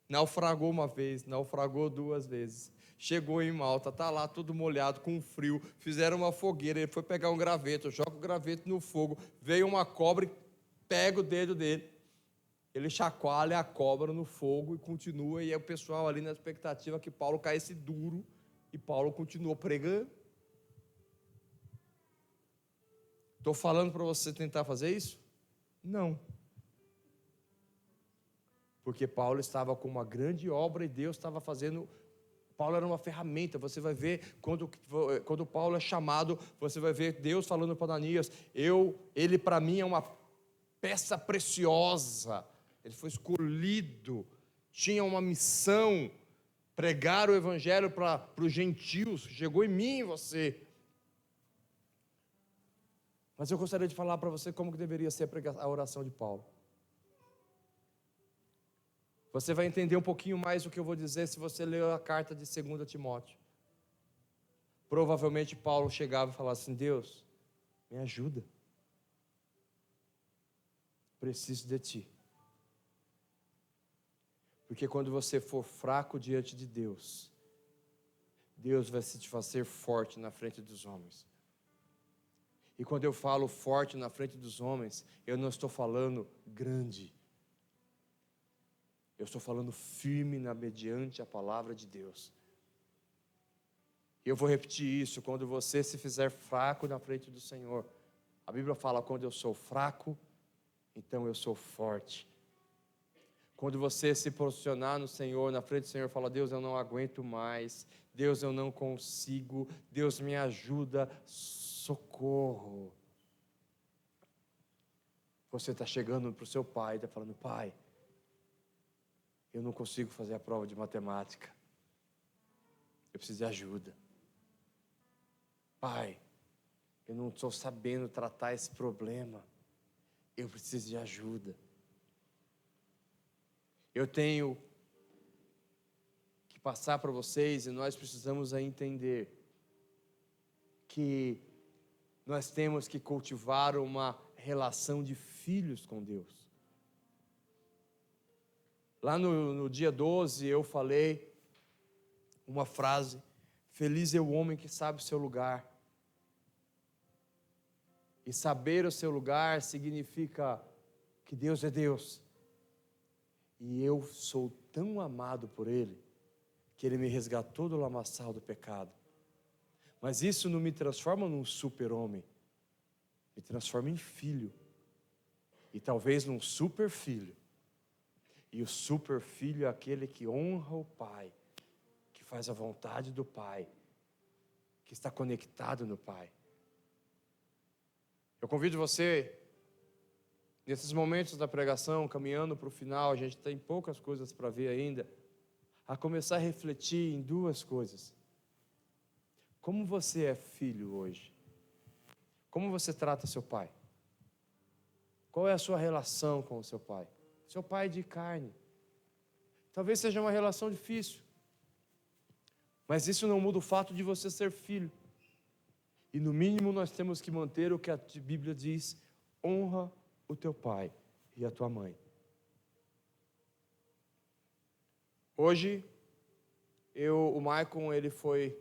[SPEAKER 1] Naufragou uma vez, naufragou 2 vezes. Chegou em Malta, está lá todo molhado, com frio. Fizeram uma fogueira, ele foi pegar um graveto, joga o graveto no fogo. Veio uma cobra e pega o dedo dele. Ele chacoalha a cobra no fogo e continua. E é o pessoal ali na expectativa que Paulo caísse duro. E Paulo continuou pregando. Estou falando para você tentar fazer isso? Não. Porque Paulo estava com uma grande obra e Deus estava fazendo. Paulo era uma ferramenta. Você vai ver, quando Paulo é chamado, você vai ver Deus falando para Ananias: ele para mim é uma peça preciosa. Ele foi escolhido, tinha uma missão, pregar o evangelho para os gentios. Chegou em mim e você. Mas eu gostaria de falar para você como que deveria ser a oração de Paulo. Você vai entender um pouquinho mais do que eu vou dizer se você ler a carta de 2 Timóteo. Provavelmente Paulo chegava e falava assim: Deus, me ajuda. Preciso de Ti. Porque quando você for fraco diante de Deus, Deus vai se te fazer forte na frente dos homens. E quando eu falo forte na frente dos homens, eu não estou falando grande. Eu estou falando firme mediante a palavra de Deus. E eu vou repetir isso: quando você se fizer fraco na frente do Senhor. A Bíblia fala: quando eu sou fraco, então eu sou forte. Quando você se posicionar no Senhor, na frente do Senhor, fala: Deus, eu não aguento mais. Deus, eu não consigo. Deus, me ajuda. Socorro. Você está chegando para o seu pai e está falando: Pai, eu não consigo fazer a prova de matemática. Eu preciso de ajuda. Pai, eu não estou sabendo tratar esse problema. Eu preciso de ajuda. Eu tenho que passar para vocês, e nós precisamos entender que nós temos que cultivar uma relação de filhos com Deus. Lá no dia 12 eu falei uma frase: feliz é o homem que sabe o seu lugar. E saber o seu lugar significa que Deus é Deus. E eu sou tão amado por Ele, que Ele me resgatou do lamaçal do pecado. Mas isso não me transforma num super-homem, me transforma em filho. E talvez num super-filho. E o super-filho é aquele que honra o Pai, que faz a vontade do Pai, que está conectado no Pai. Eu convido você, nesses momentos da pregação, caminhando para o final, a gente tem poucas coisas para ver ainda, a começar a refletir em duas coisas. Como você é filho hoje? Como você trata seu pai? Qual é a sua relação com o seu pai? Seu pai de carne. Talvez seja uma relação difícil, mas isso não muda o fato de você ser filho. E no mínimo nós temos que manter o que a Bíblia diz: honra o teu pai e a tua mãe. Hoje, o Maicon, ele foi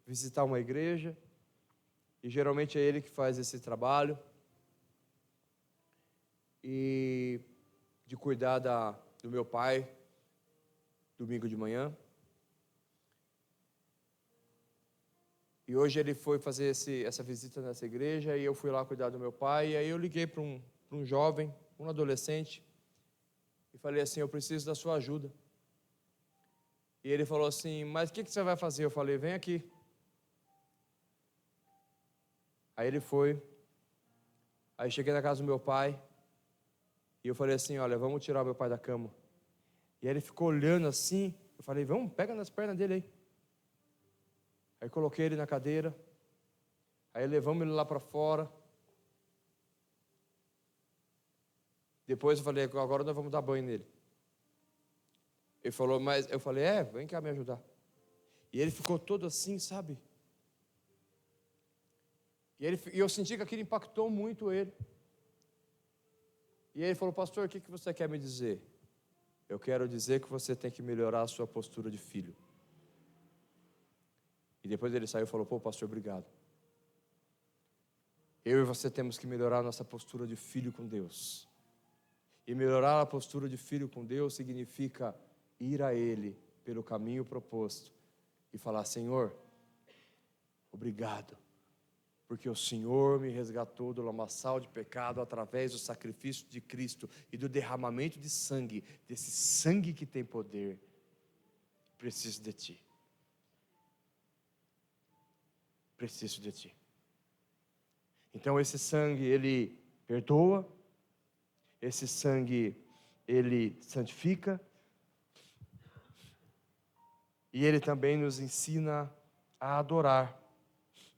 [SPEAKER 1] visitar uma igreja, e geralmente é ele que faz esse trabalho, e de cuidar do meu pai, domingo de manhã. E hoje ele foi fazer essa visita nessa igreja, e eu fui lá cuidar do meu pai, e aí eu liguei para um jovem, um adolescente, e falei assim: eu preciso da sua ajuda. E ele falou assim: mas o que você vai fazer? Eu falei: vem aqui. Aí ele foi, aí cheguei na casa do meu pai, e eu falei assim: olha, vamos tirar o meu pai da cama. E aí ele ficou olhando assim, eu falei: vamos, pega nas pernas dele aí. Aí coloquei ele na cadeira, aí levamos ele lá para fora. Depois eu falei: agora nós vamos dar banho nele. Ele falou: mas eu falei: vem cá me ajudar. E ele ficou todo assim, sabe? E eu senti que aquilo impactou muito ele. E ele falou: pastor, o que você quer me dizer? Eu quero dizer que você tem que melhorar a sua postura de filho. E depois ele saiu e falou: pô, pastor, obrigado. Eu e você temos que melhorar a nossa postura de filho com Deus. E melhorar a postura de filho com Deus significa ir a Ele pelo caminho proposto e falar: Senhor, obrigado, porque o Senhor me resgatou do lamaçal de pecado através do sacrifício de Cristo e do derramamento de sangue, desse sangue que tem poder. Preciso de Ti. Preciso de Ti. Então esse sangue, ele perdoa, esse sangue, ele santifica, e ele também nos ensina a adorar.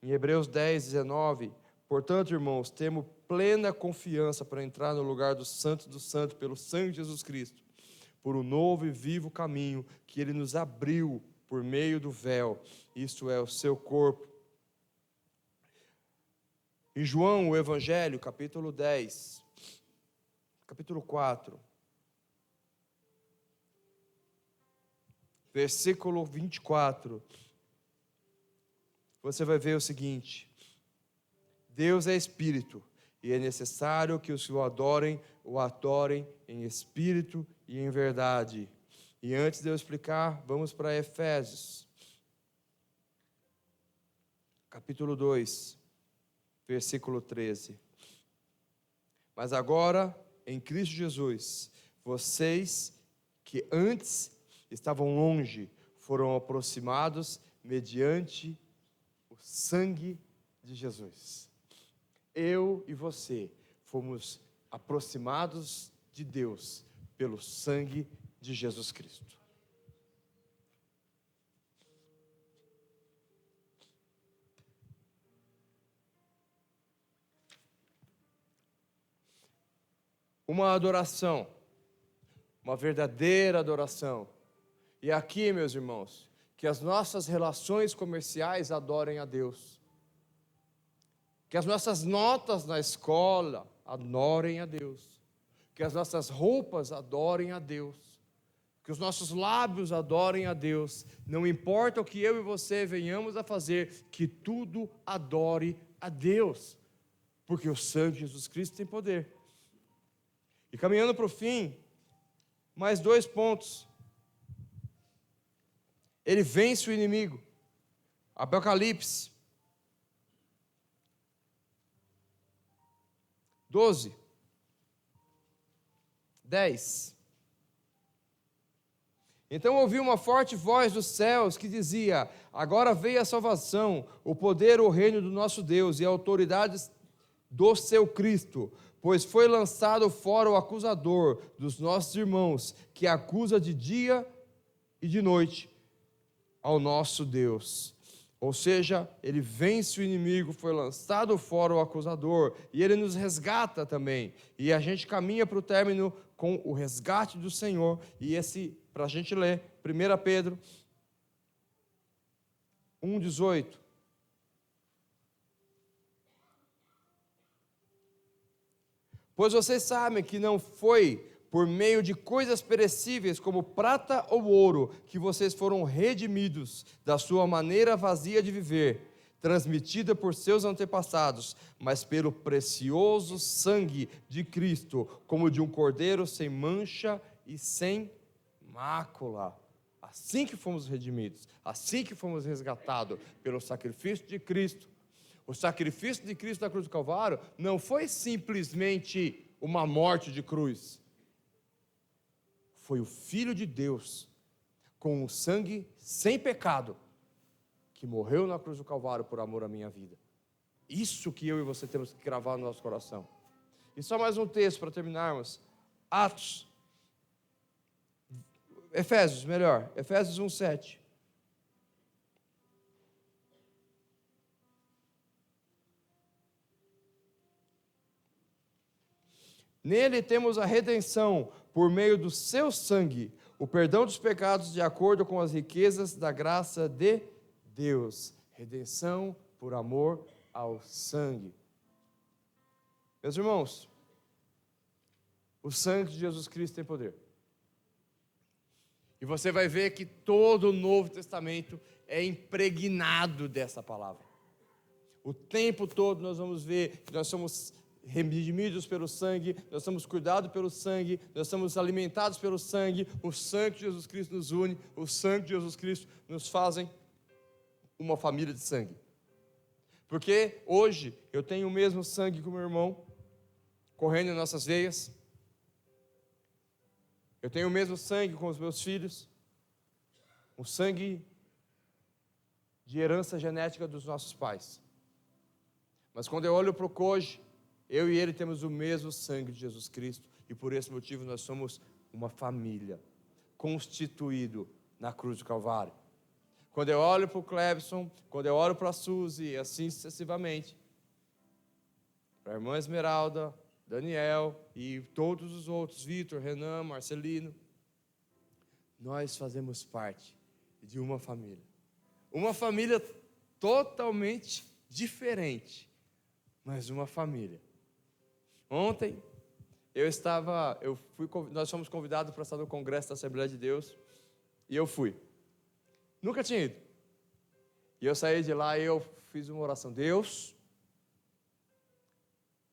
[SPEAKER 1] Em Hebreus 10, 19, portanto, irmãos, temos plena confiança para entrar no lugar do Santo dos Santos, pelo sangue de Jesus Cristo, por um novo e vivo caminho que Ele nos abriu por meio do véu, isto é, o seu corpo. Em João, o Evangelho, capítulo 10, capítulo 4, versículo 24, você vai ver o seguinte: Deus é Espírito, e é necessário que os que o adorem em Espírito e em verdade. E antes de eu explicar, vamos para Efésios, capítulo 2, versículo 13. Mas agora, em Cristo Jesus, vocês que antes estavam longe, foram aproximados mediante o sangue de Jesus. Eu e você fomos aproximados de Deus pelo sangue de Jesus Cristo. Uma adoração, uma verdadeira adoração. E aqui, meus irmãos, que as nossas relações comerciais adorem a Deus. Que as nossas notas na escola adorem a Deus. Que as nossas roupas adorem a Deus. Que os nossos lábios adorem a Deus. Não importa o que eu e você venhamos a fazer, que tudo adore a Deus. Porque o sangue de Jesus Cristo tem poder. E caminhando para o fim, mais 2 pontos. Ele vence o inimigo. Apocalipse 12, 10. Então ouvi uma forte voz dos céus que dizia: agora veio a salvação, o poder, o reino do nosso Deus e a autoridade do seu Cristo, pois foi lançado fora o acusador dos nossos irmãos, que acusa de dia e de noite ao nosso Deus. Ou seja, ele vence o inimigo, foi lançado fora o acusador, e ele nos resgata também. E a gente caminha para o término com o resgate do Senhor. E esse, para a gente ler, 1 Pedro 1,18. Pois vocês sabem que não foi por meio de coisas perecíveis como prata ou ouro que vocês foram redimidos da sua maneira vazia de viver, transmitida por seus antepassados, mas pelo precioso sangue de Cristo, como de um cordeiro sem mancha e sem mácula. Assim que fomos redimidos, assim que fomos resgatados pelo sacrifício de Cristo. O sacrifício de Cristo na cruz do Calvário não foi simplesmente uma morte de cruz. Foi o Filho de Deus, com o sangue sem pecado, que morreu na cruz do Calvário por amor à minha vida. Isso que eu e você temos que gravar no nosso coração. E só mais um texto para terminarmos. Efésios 1:7. Nele temos a redenção por meio do seu sangue, o perdão dos pecados de acordo com as riquezas da graça de Deus. Redenção por amor ao sangue. Meus irmãos, o sangue de Jesus Cristo tem poder. E você vai ver que todo o Novo Testamento é impregnado dessa palavra. O tempo todo nós vamos ver que nós somos redimidos pelo sangue, nós somos cuidados pelo sangue, nós somos alimentados pelo sangue, o sangue de Jesus Cristo nos une, o sangue de Jesus Cristo nos fazem uma família de sangue. Porque hoje eu tenho o mesmo sangue que o meu irmão, correndo em nossas veias. Eu tenho o mesmo sangue com os meus filhos. O sangue de herança genética dos nossos pais. Mas quando eu olho para o cônjuge, eu e ele temos o mesmo sangue de Jesus Cristo. E por esse motivo nós somos uma família, constituído na cruz do Calvário. Quando eu olho para o Clebson, quando eu olho para a Suzy, e assim sucessivamente, para a irmã Esmeralda, Daniel e todos os outros, Vitor, Renan, Marcelino, nós fazemos parte de uma família. Uma família totalmente diferente, mas uma família. Ontem, nós fomos convidados para estar no Congresso da Assembleia de Deus, e eu fui. Nunca tinha ido. E eu saí de lá e eu fiz uma oração. Deus,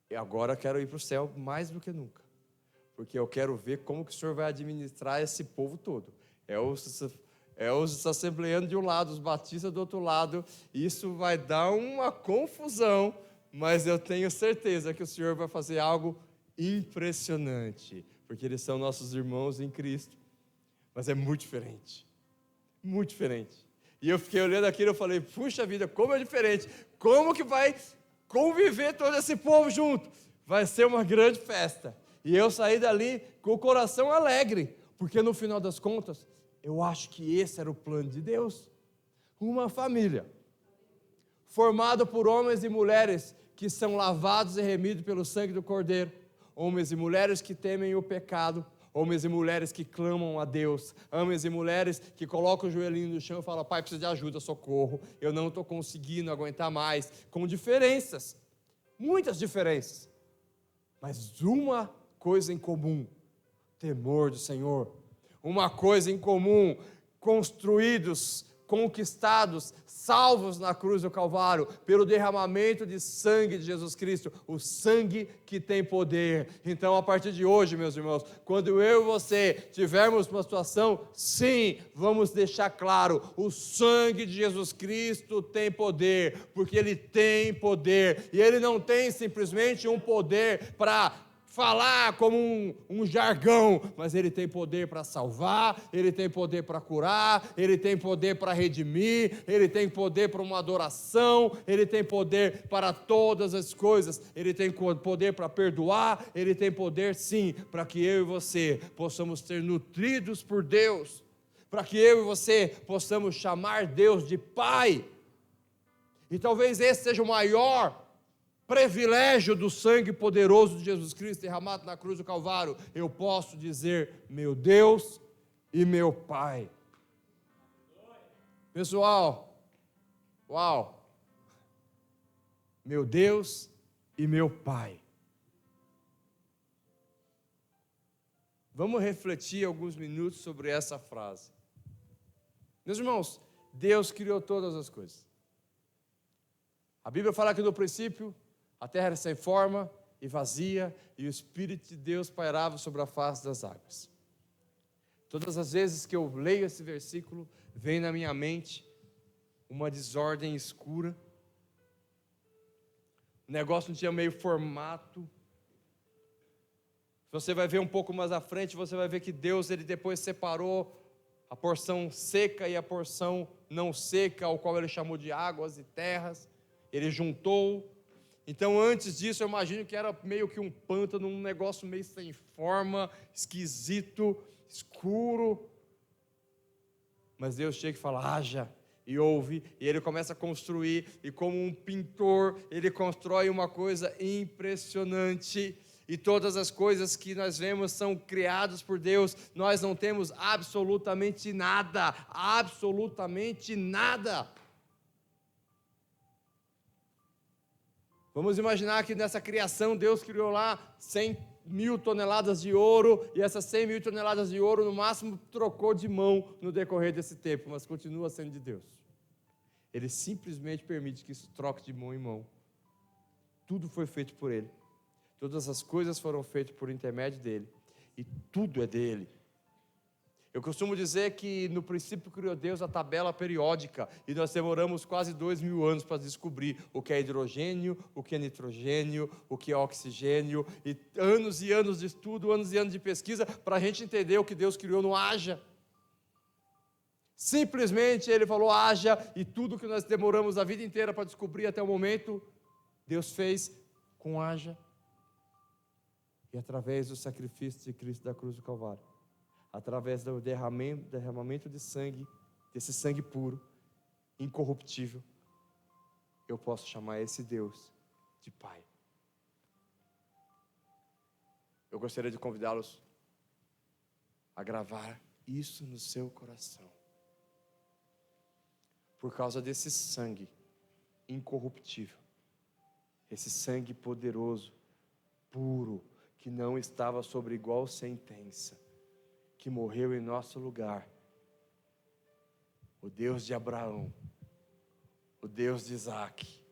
[SPEAKER 1] e agora eu quero ir para o céu mais do que nunca. Porque eu quero ver como que o Senhor vai administrar esse povo todo. É os assembleanos de um lado, os batistas do outro lado. Isso vai dar uma confusão, mas eu tenho certeza que o Senhor vai fazer algo impressionante. Porque eles são nossos irmãos em Cristo. Mas é muito diferente. Muito diferente. E eu fiquei olhando aquilo e falei, puxa vida, como é diferente. Como que vai conviver todo esse povo junto? Vai ser uma grande festa. E eu saí dali com o coração alegre, porque no final das contas, eu acho que esse era o plano de Deus. Uma família, formada por homens e mulheres que são lavados e remidos pelo sangue do Cordeiro, homens e mulheres que temem o pecado, homens e mulheres que clamam a Deus, homens e mulheres que colocam o joelhinho no chão e falam, pai, preciso de ajuda, socorro, eu não estou conseguindo aguentar mais, com diferenças, muitas diferenças, mas uma coisa em comum, temor do Senhor, uma coisa em comum, construídos, conquistados, salvos na cruz do Calvário, pelo derramamento de sangue de Jesus Cristo, o sangue que tem poder. Então, a partir de hoje, meus irmãos, quando eu e você tivermos uma situação, sim, vamos deixar claro, o sangue de Jesus Cristo tem poder, porque Ele tem poder, e Ele não tem simplesmente um poder para falar como um jargão, mas Ele tem poder para salvar, Ele tem poder para curar, Ele tem poder para redimir, Ele tem poder para uma adoração, Ele tem poder para todas as coisas, Ele tem poder para perdoar, Ele tem poder sim, para que eu e você possamos ser nutridos por Deus, para que eu e você possamos chamar Deus de Pai, e talvez esse seja o maior privilégio do sangue poderoso de Jesus Cristo derramado na cruz do Calvário. Eu posso dizer, meu Deus e meu Pai. Pessoal, uau, meu Deus e meu Pai. Vamos refletir alguns minutos sobre essa frase. Meus irmãos, Deus criou todas as coisas. A Bíblia fala que no princípio a terra era sem forma e vazia, e o Espírito de Deus pairava sobre a face das águas. Todas as vezes que eu leio esse versículo, vem na minha mente uma desordem escura. O negócio não tinha meio formato. Você vai ver um pouco mais à frente, você vai ver que Deus, Ele depois separou a porção seca e a porção não seca, ao qual Ele chamou de águas e terras. Ele juntou. Então, antes disso, eu imagino que era meio que um pântano, um negócio meio sem forma, esquisito, escuro. Mas Deus tinha que falar, haja, e ouve, e Ele começa a construir, e como um pintor, Ele constrói uma coisa impressionante, e todas as coisas que nós vemos são criadas por Deus, nós não temos absolutamente nada, absolutamente nada. Vamos imaginar que nessa criação Deus criou lá 100.000 toneladas de ouro, e essas 100.000 toneladas de ouro no máximo trocou de mão no decorrer desse tempo, mas continua sendo de Deus. Ele simplesmente permite que isso troque de mão em mão. Tudo foi feito por Ele. Todas as coisas foram feitas por intermédio dEle. E tudo é dEle. Eu costumo dizer que no princípio criou Deus a tabela periódica, e nós demoramos quase 2000 anos para descobrir o que é hidrogênio, o que é nitrogênio, o que é oxigênio, e anos de estudo, anos e anos de pesquisa, para a gente entender o que Deus criou no haja. Simplesmente Ele falou haja, e tudo que nós demoramos a vida inteira para descobrir até o momento, Deus fez com haja. E através do sacrifício de Cristo da cruz do Calvário, através do derramamento de sangue, desse sangue puro, incorruptível, eu posso chamar esse Deus de Pai. Eu gostaria de convidá-los a gravar isso no seu coração. Por causa desse sangue incorruptível, esse sangue poderoso, puro, que não estava sobre igual sentença, que morreu em nosso lugar, o Deus de Abraão, o Deus de Isaac,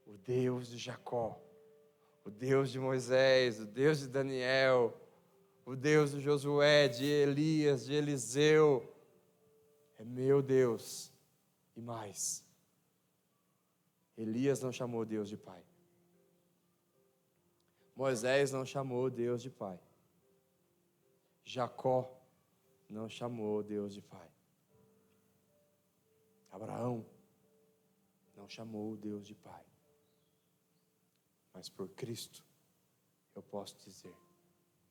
[SPEAKER 1] o Deus de Jacó, o Deus de Moisés, o Deus de Daniel, o Deus de Josué, de Elias, de Eliseu, é meu Deus. E mais, Elias não chamou Deus de Pai, Moisés não chamou Deus de Pai, Jacó não chamou Deus de Pai, Abraão não chamou Deus de Pai, mas por Cristo eu posso dizer,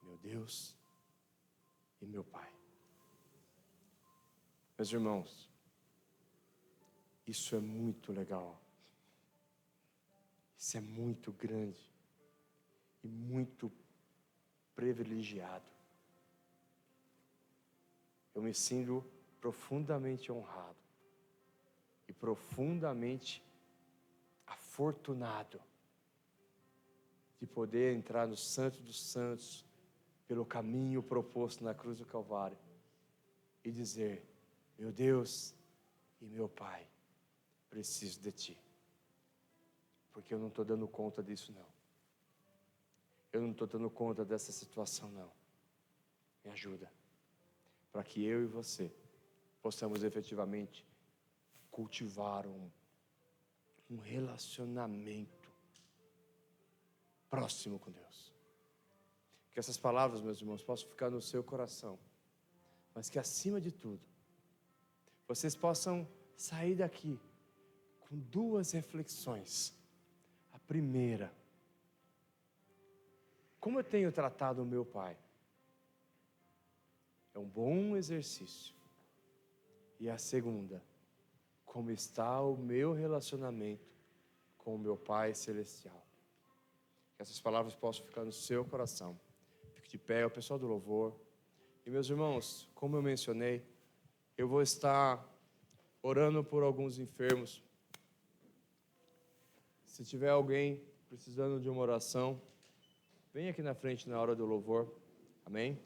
[SPEAKER 1] meu Deus e meu Pai. Meus irmãos, isso é muito legal, isso é muito grande e muito privilegiado. Eu me sinto profundamente honrado e profundamente afortunado de poder entrar no Santo dos Santos pelo caminho proposto na cruz do Calvário e dizer, meu Deus e meu Pai, preciso de Ti, porque eu não estou dando conta disso não. Eu não estou dando conta dessa situação não. Me ajuda, para que eu e você possamos efetivamente cultivar um relacionamento próximo com Deus. Que essas palavras, meus irmãos, possam ficar no seu coração, mas que acima de tudo, vocês possam sair daqui com duas reflexões. A primeira, como eu tenho tratado o meu Pai? É um bom exercício. E a segunda, como está o meu relacionamento com o meu Pai Celestial? Que essas palavras possam ficar no seu coração. Fique de pé, o pessoal do louvor. E meus irmãos, como eu mencionei, eu vou estar orando por alguns enfermos. Se tiver alguém precisando de uma oração, vem aqui na frente na hora do louvor. Amém?